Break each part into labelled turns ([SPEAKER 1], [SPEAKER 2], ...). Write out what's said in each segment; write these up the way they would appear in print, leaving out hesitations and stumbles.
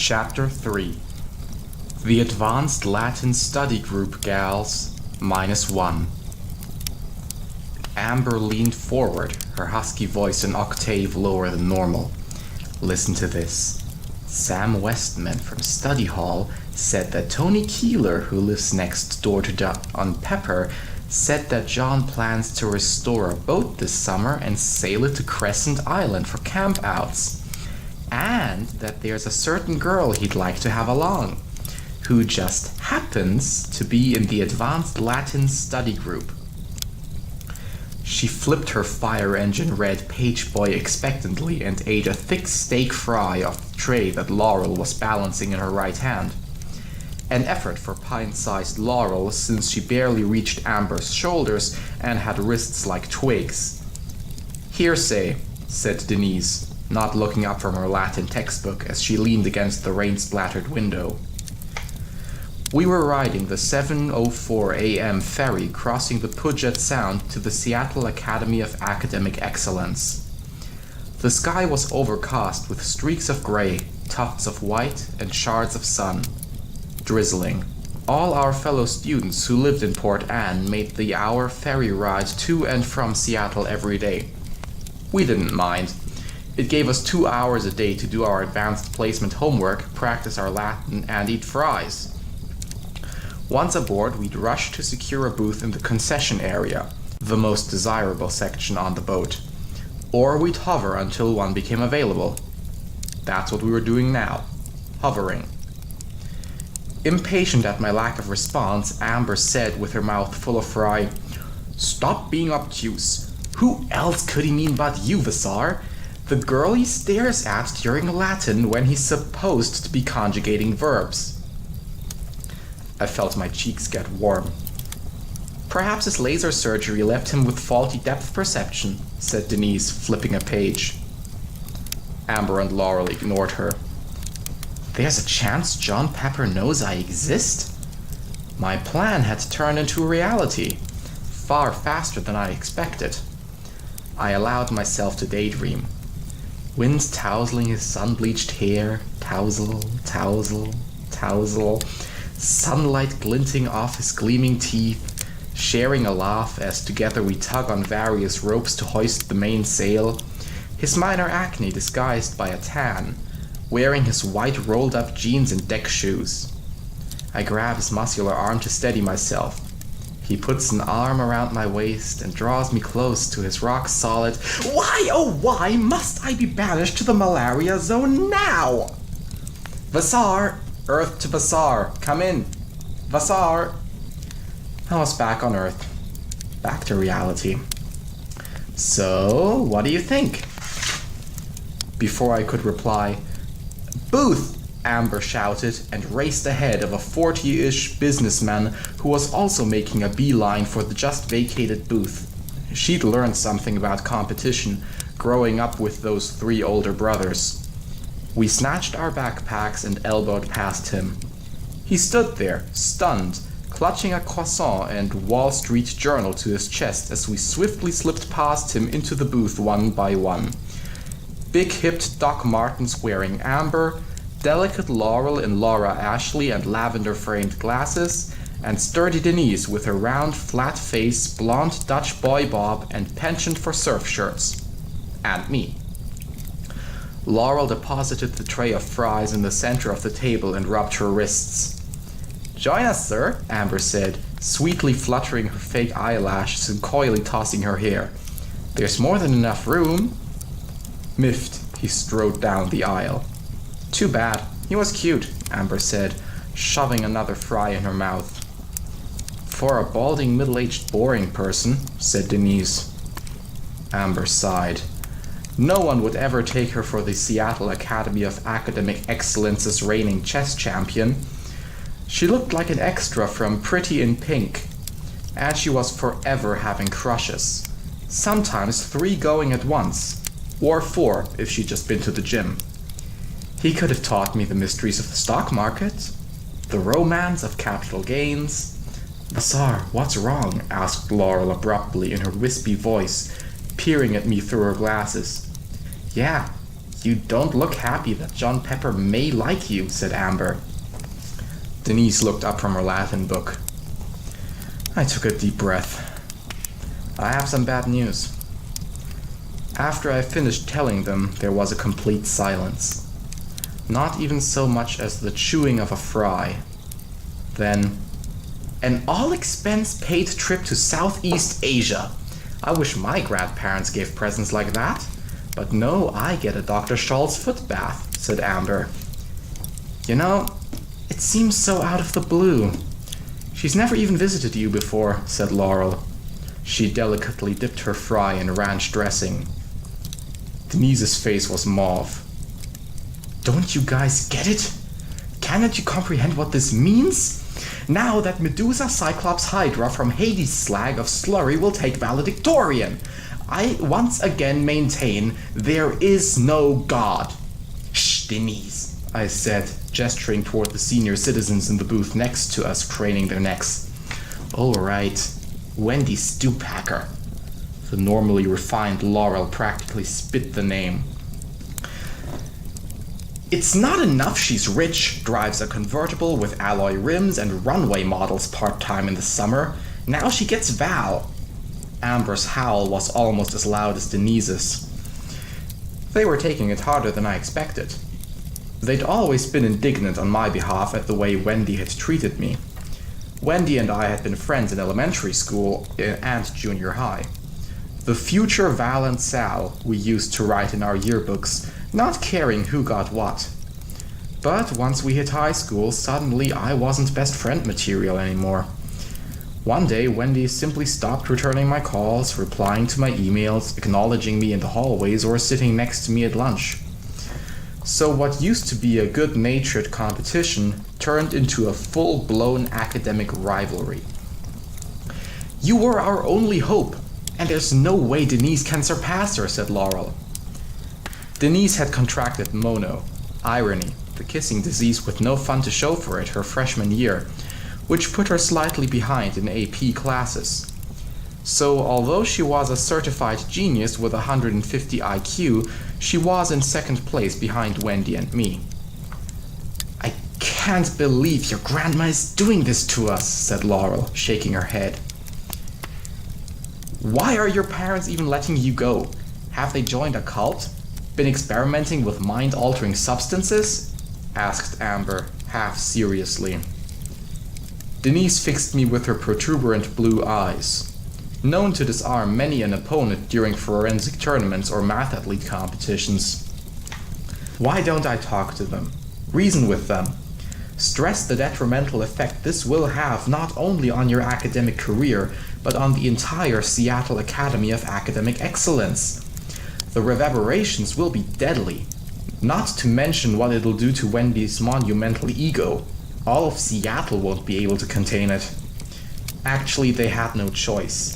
[SPEAKER 1] Chapter 3 The Advanced Latin Study Group Gals -1. Amber leaned forward, her husky voice an octave lower than normal. Listen to this. Sam Westman from Study Hall said that Tony Keeler, who lives next door to John Pepper, said that John plans to restore a boat this summer and sail it to Crescent Island for campouts. And that there's a certain girl he'd like to have along, who just happens to be in the Advanced Latin Study Group. She flipped her fire engine red page boy expectantly and ate a thick steak fry off the tray that Laurel was balancing in her right hand. An effort for pint-sized Laurel, since she barely reached Amber's shoulders and had wrists like twigs. "Hearsay," said Denise, not looking up from her Latin textbook as she leaned against the rain-splattered window. We were riding the 7:04 a.m. ferry crossing the Puget Sound to the Seattle Academy of Academic Excellence. The sky was overcast with streaks of gray, tufts of white, and shards of sun. Drizzling. All our fellow students who lived in Port Anne made the hour ferry ride to and from Seattle every day. We didn't mind. It gave us 2 hours a day to do our advanced placement homework, practice our Latin, and eat fries. Once aboard, we'd rush to secure a booth in the concession area, the most desirable section on the boat. Or we'd hover until one became available. That's what we were doing now, hovering. Impatient at my lack of response, Amber said with her mouth full of fry, "Stop being obtuse. Who else could he mean but you, Vassar? The girl he stares at during Latin when he's supposed to be conjugating verbs." I felt my cheeks get warm. "Perhaps his laser surgery left him with faulty depth perception," said Denise, flipping a page. Amber and Laurel ignored her. "There's a chance John Pepper knows I exist?" My plan had turned into reality, far faster than I expected. I allowed myself to daydream. Wind tousling his sun-bleached hair, tousle, tousle, tousle. Sunlight glinting off his gleaming teeth, sharing a laugh as together we tug on various ropes to hoist the mainsail. His minor acne disguised by a tan, wearing his white rolled-up jeans and deck shoes. I grab his muscular arm to steady myself. He puts an arm around my waist and draws me close to his rock-solid, "Why, oh why must I be banished to the malaria zone now? Vassar! Earth to Vassar! Come in! Vassar!" I was back on Earth. Back to reality. "So, what do you think?" Before I could reply, "Booth!" Amber shouted and raced ahead of a 40-ish businessman who was also making a beeline for the just vacated booth. She'd learned something about competition, growing up with those 3 older brothers. We snatched our backpacks and elbowed past him. He stood there, stunned, clutching a croissant and Wall Street Journal to his chest as we swiftly slipped past him into the booth one by one. Big-hipped Doc Martens wearing amber, delicate Laurel in Laura Ashley and lavender-framed glasses, and sturdy Denise with her round, flat face, blonde Dutch boy bob, and penchant for surf shirts. And me. Laurel deposited the tray of fries in the center of the table and rubbed her wrists. "Join us, sir," Amber said, sweetly fluttering her fake eyelashes and coyly tossing her hair. "There's more than enough room." Miffed, he strode down the aisle. "Too bad. He was cute," Amber said, shoving another fry in her mouth. "For a balding, middle-aged, boring person," said Denise. Amber sighed. No one would ever take her for the Seattle Academy of Academic Excellence's reigning chess champion. She looked like an extra from Pretty in Pink, and she was forever having crushes. Sometimes 3 going at once, or 4 if she'd just been to the gym. He could have taught me the mysteries of the stock market, the romance of capital gains. "Vassar, what's wrong?" asked Laurel abruptly in her wispy voice, peering at me through her glasses. "Yeah, You don't look happy that John Pepper may like you, said Amber. Denise looked up from her Latin book. I took a deep breath. I have some bad news. After I finished telling them, there was a complete silence. Not even so much as the chewing of a fry. Then, an all-expense-paid trip to Southeast Asia. I wish my grandparents gave presents like that. But no, I get a Dr. Scholl's foot bath, said Amber. You know, it seems so out of the blue. She's never even visited you before, said Laurel. She delicately dipped her fry in ranch dressing. Denise's face was mauve. Don't you guys get it? Cannot you comprehend what this means? Now that Medusa, Cyclops, Hydra from Hades' slag of slurry will take valedictorian. I once again maintain there is no God. Shh, Denise, I said, gesturing toward the senior citizens in the booth next to us, craning their necks. All right, Wendy Stupacker. The normally refined Laurel practically spit the name. It's not enough she's rich, drives a convertible with alloy rims and runway models part-time in the summer. Now she gets Val. Amber's howl was almost as loud as Denise's. They were taking it harder than I expected. They'd always been indignant on my behalf at the way Wendy had treated me. Wendy and I had been friends in elementary school and junior high. The future Val and Sal we used to write in our yearbooks, not caring who got what. But once we hit high school, suddenly I wasn't best friend material anymore. One day, Wendy simply stopped returning my calls, replying to my emails, acknowledging me in the hallways, or sitting next to me at lunch. So what used to be a good-natured competition turned into a full-blown academic rivalry. You were our only hope, and there's no way Denise can surpass her, said Laurel. Denise had contracted mono, irony, the kissing disease with no fun to show for it her freshman year, which put her slightly behind in AP classes. So although she was a certified genius with 150 IQ, she was in second place behind Wendy and me. I can't believe your grandma is doing this to us, said Laurel, shaking her head. Why are your parents even letting you go? Have they joined a cult? Been experimenting with mind-altering substances? Asked Amber, half seriously. Denise fixed me with her protuberant blue eyes. Known to disarm many an opponent during forensic tournaments or math athlete competitions. Why don't I talk to them? Reason with them. Stress the detrimental effect this will have not only on your academic career, but on the entire Seattle Academy of Academic Excellence. The reverberations will be deadly, not to mention what it'll do to Wendy's monumental ego. All of Seattle won't be able to contain it. Actually, they had no choice.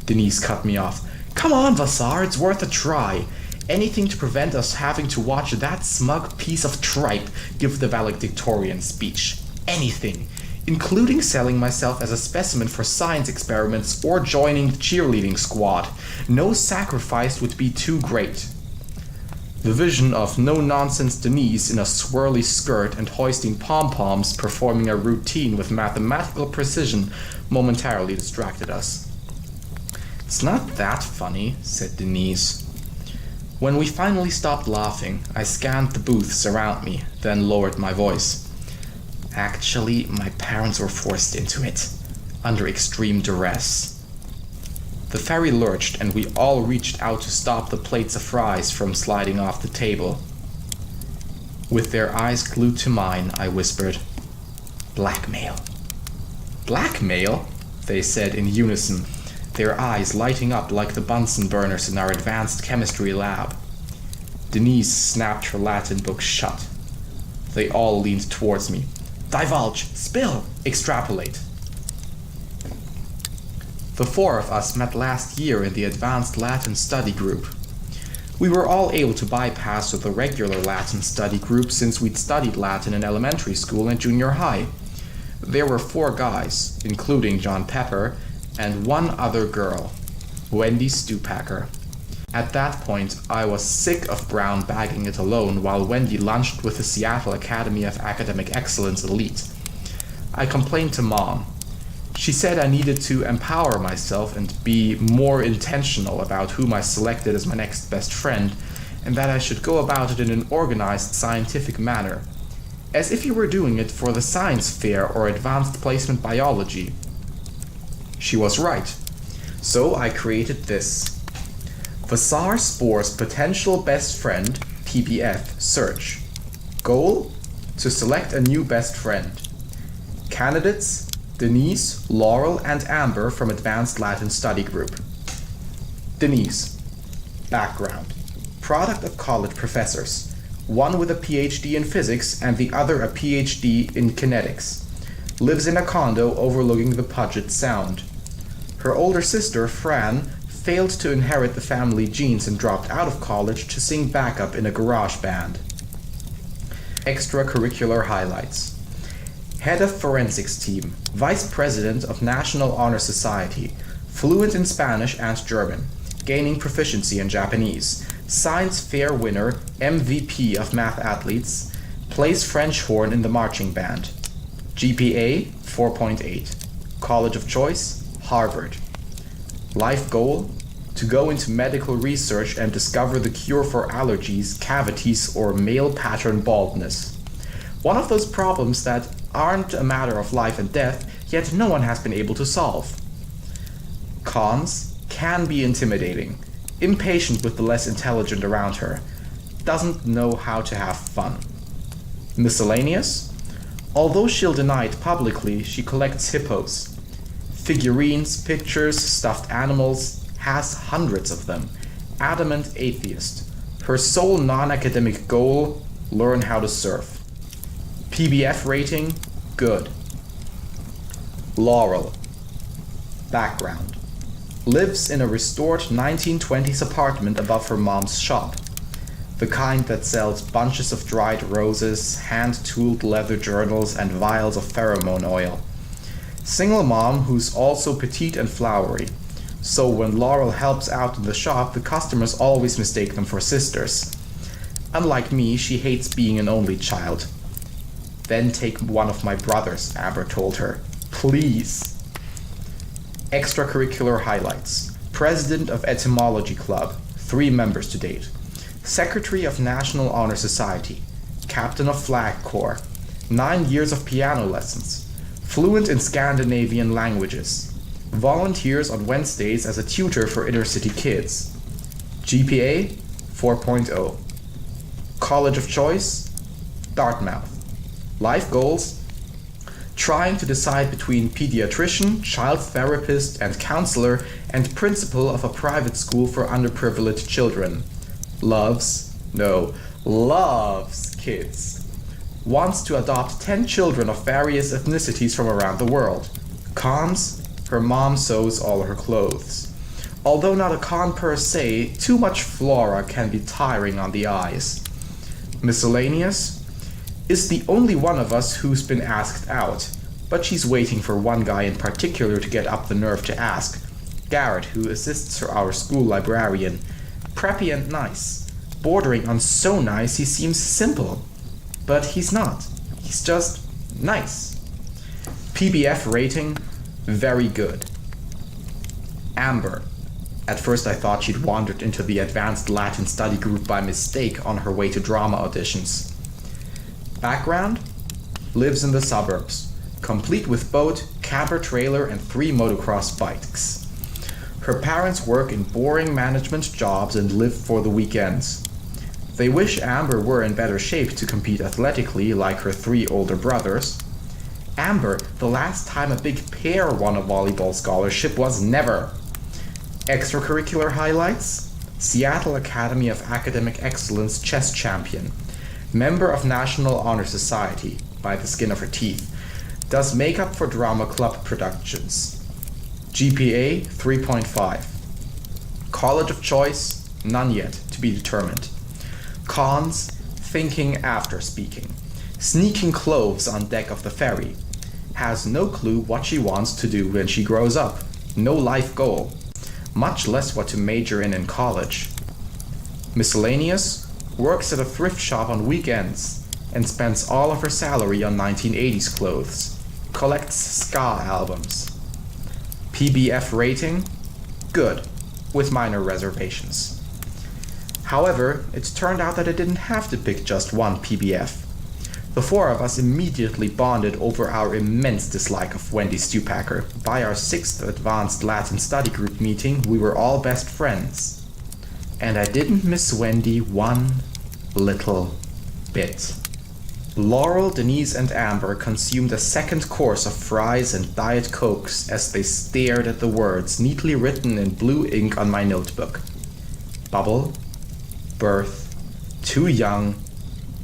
[SPEAKER 1] Denise cut me off. Come on, Vassar, it's worth a try. Anything to prevent us having to watch that smug piece of tripe give the valedictorian speech. Anything. Including selling myself as a specimen for science experiments or joining the cheerleading squad. No sacrifice would be too great. The vision of no-nonsense Denise in a swirly skirt and hoisting pom-poms performing a routine with mathematical precision momentarily distracted us. It's not that funny, said Denise. When we finally stopped laughing, I scanned the booths around me, then lowered my voice. Actually, my parents were forced into it, under extreme duress. The ferry lurched and we all reached out to stop the plates of fries from sliding off the table. With their eyes glued to mine, I whispered, "Blackmail." "Blackmail?" they said in unison, their eyes lighting up like the Bunsen burners in our advanced chemistry lab. Denise snapped her Latin book shut. They all leaned towards me. "Divulge, spill, extrapolate." The four of us met last year in the advanced Latin study group. We were all able to bypass the regular Latin study group since we'd studied Latin in elementary school and junior high. There were 4 guys, including John Pepper, and one other girl, Wendy Stupacker. At that point, I was sick of Brown bagging it alone while Wendy lunched with the Seattle Academy of Academic Excellence elite. I complained to Mom. She said I needed to empower myself and be more intentional about whom I selected as my next best friend, and that I should go about it in an organized, scientific manner, as if you were doing it for the science fair or advanced placement biology. She was right. So I created this. Vassar Spore's Potential Best Friend, PBF, search. Goal? To select a new best friend. Candidates? Denise, Laurel, and Amber from Advanced Latin Study Group. Denise. Background. Product of college professors. One with a PhD in physics and the other a PhD in kinetics. Lives in a condo overlooking the Puget Sound. Her older sister, Fran, failed to inherit the family genes and dropped out of college to sing backup in a garage band. Extracurricular highlights. Head of Forensics Team, Vice President of National Honor Society, fluent in Spanish and German, gaining proficiency in Japanese, Science Fair winner, MVP of Math Athletes, plays French horn in the marching band. GPA 4.8. College of choice, Harvard. Life goal, to go into medical research and discover the cure for allergies, cavities, or male pattern baldness. One of those problems that aren't a matter of life and death, yet no one has been able to solve. Cons can be intimidating, impatient with the less intelligent around her, doesn't know how to have fun. Miscellaneous? Although she'll deny it publicly, she collects hippos. Figurines, pictures, stuffed animals, has hundreds of them. Adamant atheist. Her sole non-academic goal, learn how to surf. PBF rating, good. Laurel. Background. Lives in a restored 1920s apartment above her mom's shop. The kind that sells bunches of dried roses, hand-tooled leather journals, and vials of pheromone oil. Single mom who's also petite and flowery. So when Laurel helps out in the shop, the customers always mistake them for sisters. Unlike me, she hates being an only child. Then take one of my brothers, Amber told her. Please. Extracurricular highlights. President of Etymology Club, 3 members to date. Secretary of National Honor Society. Captain of Flag Corps. 9 years of piano lessons. Fluent in Scandinavian languages. Volunteers on Wednesdays as a tutor for inner-city kids. GPA 4.0. College of choice, Dartmouth. Life goals, trying to decide between pediatrician, child therapist and counselor, and principal of a private school for underprivileged children. Loves kids. Wants to adopt 10 children of various ethnicities from around the world. Cons, her mom sews all her clothes. Although not a con per se, too much flora can be tiring on the eyes. Miscellaneous, is the only one of us who's been asked out, but she's waiting for one guy in particular to get up the nerve to ask. Garrett, who assists our school librarian. Preppy and nice. Bordering on so nice he seems simple. But he's not. He's just nice. PBF rating, very good. Amber. At first I thought she'd wandered into the Advanced Latin Study Group by mistake on her way to drama auditions. Background? Lives in the suburbs, complete with boat, camper trailer, and 3 motocross bikes. Her parents work in boring management jobs and live for the weekends. They wish Amber were in better shape to compete athletically like her 3 older brothers. Amber, the last time a big pair won a volleyball scholarship was never. Extracurricular highlights? Seattle Academy of Academic Excellence chess champion. Member of National Honor Society, by the skin of her teeth. Does makeup for drama club productions. GPA 3.5. College of choice, none yet, to be determined. Cons, thinking after speaking. Sneaking clothes on deck of the ferry. Has no clue what she wants to do when she grows up. No life goal. Much less what to major in college. Miscellaneous works at a thrift shop on weekends and spends all of her salary on 1980s clothes. Collects ska albums. PBF rating? Good, with minor reservations. However, it turned out that I didn't have to pick just one PBF. The four of us immediately bonded over our immense dislike of Wendy Stupacker. By our 6th Advanced Latin Study Group meeting, we were all best friends. And I didn't miss Wendy one little bit. Laurel, Denise, and Amber consumed a second course of fries and Diet Cokes as they stared at the words neatly written in blue ink on my notebook. Bubble, birth, too young,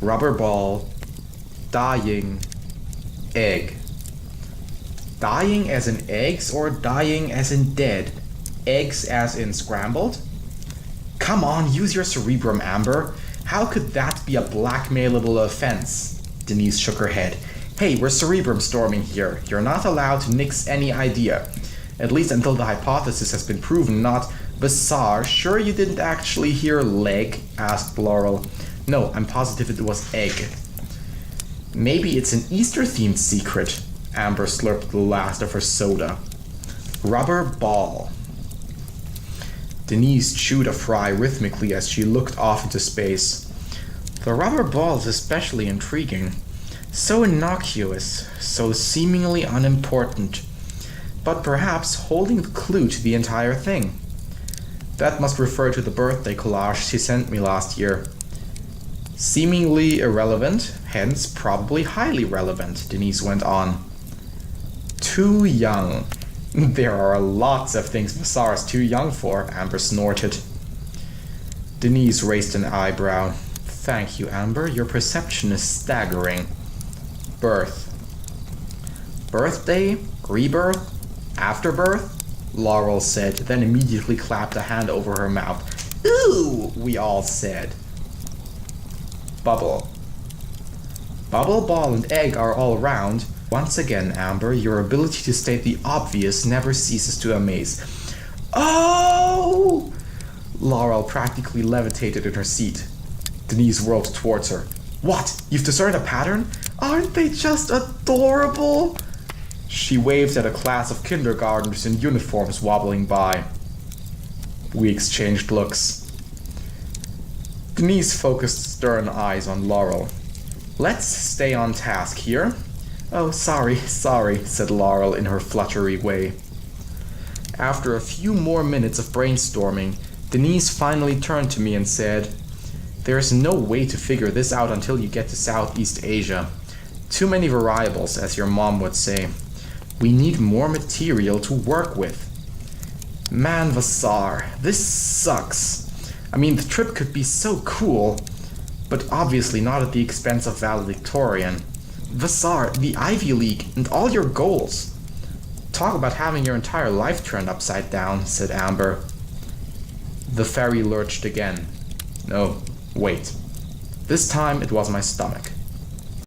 [SPEAKER 1] rubber ball, dying, egg. Dying as in eggs or dying as in dead? Eggs as in scrambled? Come on, use your cerebrum, Amber. How could that be a blackmailable offense? Denise shook her head. Hey, we're cerebrum storming here. You're not allowed to nix any idea. At least until the hypothesis has been proven not bizarre. Sure you didn't actually hear leg? Asked Laurel. No, I'm positive it was egg. Maybe it's an Easter-themed secret. Amber slurped the last of her soda. Rubber ball. Denise chewed a fry rhythmically as she looked off into space. The rubber ball is especially intriguing. So innocuous, so seemingly unimportant, but perhaps holding the clue to the entire thing. That must refer to the birthday collage she sent me last year. Seemingly irrelevant, hence probably highly relevant, Denise went on. Too young. There are lots of things Vassar is too young for, Amber snorted. Denise raised an eyebrow. Thank you, Amber. Your perception is staggering. Birth. Birthday? Rebirth? Afterbirth? Laurel said, then immediately clapped a hand over her mouth. Ooh, we all said. Bubble. Bubble, ball, and egg are all round. Once again, Amber, your ability to state the obvious never ceases to amaze. Oh! Laurel practically levitated in her seat. Denise whirled towards her. What? You've discerned a pattern? Aren't they just adorable? She waved at a class of kindergartners in uniforms wobbling by. We exchanged looks. Denise focused stern eyes on Laurel. Let's stay on task here. Oh, sorry, said Laurel in her fluttery way. After a few more minutes of brainstorming, Denise finally turned to me and said, There's no way to figure this out until you get to Southeast Asia. Too many variables, as your mom would say. We need more material to work with. Man, Vassar, this sucks. I mean, the trip could be so cool, but obviously not at the expense of valedictorian. Vassar, the Ivy League, and all your goals. Talk about having your entire life turned upside down, said Amber. The ferry lurched again. No, wait. This time it was my stomach.